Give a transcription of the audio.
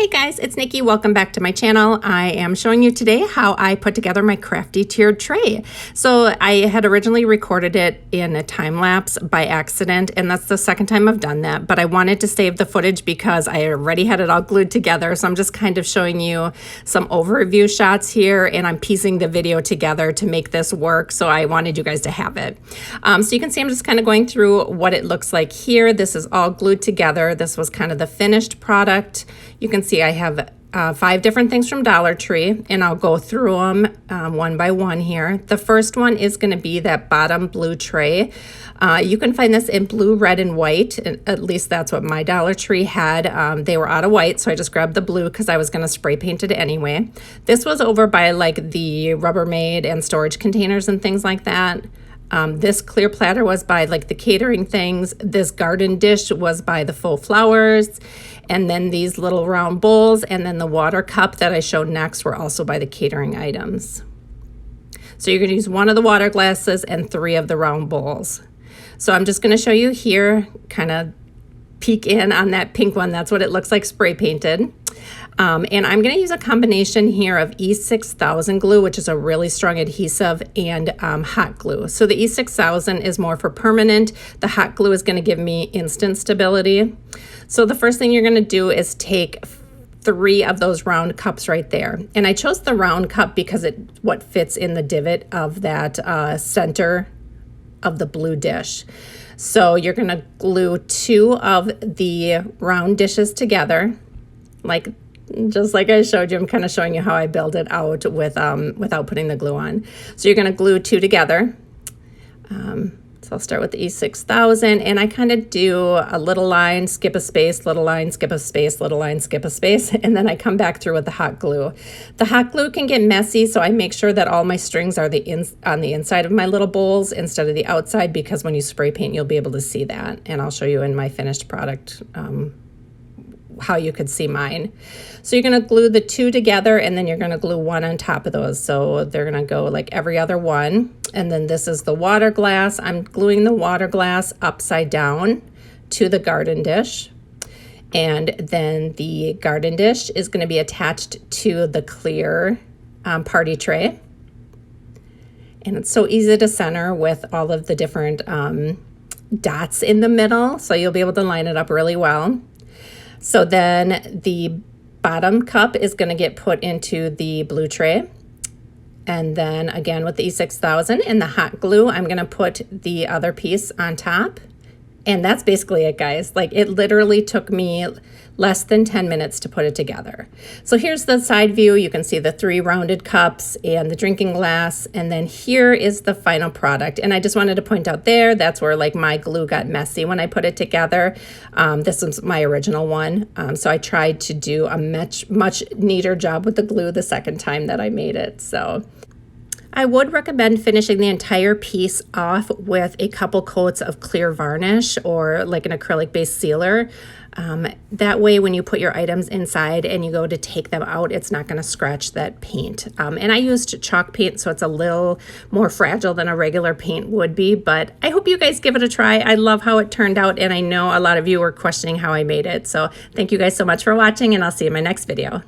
Hey guys, it's Nikki. Welcome back to my channel. I am showing you today how I put together my crafty tiered tray. So I had originally recorded it in a time lapse by accident, and that's the second time I've done that, but I wanted to save the footage because I already had it all glued together. So I'm just kind of showing you some overview shots here, and I'm piecing the video together to make this work. So I wanted you guys to have it. So you can see I'm just kind of going through what it looks like here. This is all glued together. This was kind of the finished product. You can see I have 5 different things from Dollar Tree, and I'll go through them one by one here. The first one is going to be that bottom blue tray. You can find this in blue, red, and white. At least that's what my Dollar Tree had. They were out of white, so I just grabbed the blue because I was going to spray paint it anyway. This was over by like the Rubbermaid and storage containers and things like that. This clear platter was by like the catering things. This garden dish was by the faux flowers. And then these little round bowls and then the water cup that I showed next were also by the catering items. So you're going to use 1 of the water glasses and 3 of the round bowls. So I'm just going to show you here, kind of peek in on that pink one. That's what it looks like spray painted. And I'm going to use a combination here of E6000 glue, which is a really strong adhesive, and hot glue. So the E6000 is more for permanent. The hot glue is going to give me instant stability. So the first thing you're going to do is take 3 of those round cups right there. And I chose the round cup because it's what fits in the divot of that center of the blue dish. So you're going to glue 2 of the round dishes together, just like I showed you. I'm kind of showing you how I build it out with without putting the glue on. So you're going to glue 2 together. So I'll start with the E6000, and I kind of do a little line, skip a space, little line, skip a space, little line, skip a space, and then I come back through with the hot glue. The hot glue can get messy, so I make sure that all my strings are on the inside of my little bowls instead of the outside, because when you spray paint, you'll be able to see that. And I'll show you in my finished product how you could see mine. So you're going to glue the 2 together, and then you're going to glue 1 on top of those. So they're going to go like every other one. And then this is the water glass. I'm gluing the water glass upside down to the garden dish. And then the garden dish is going to be attached to the clear party tray. And it's so easy to center with all of the different dots in the middle. So you'll be able to line it up really well. So then the bottom cup is going to get put into the blue tray. And then again with the E6000 and the hot glue, I'm going to put the other piece on top. And that's basically it, guys. Like, it literally took me less than 10 minutes to put it together. So here's the side view. You can see the 3 rounded cups and the drinking glass. And then here is the final product. And I just wanted to point out there, that's where like my glue got messy when I put it together. This was my original one. So I tried to do a much neater job with the glue the second time that I made it. So I would recommend finishing the entire piece off with a couple coats of clear varnish or like an acrylic based sealer. That way when you put your items inside and you go to take them out, it's not going to scratch that paint. And I used chalk paint, so it's a little more fragile than a regular paint would be, but I hope you guys give it a try. I love how it turned out, and I know a lot of you were questioning how I made it. So thank you guys so much for watching, and I'll see you in my next video.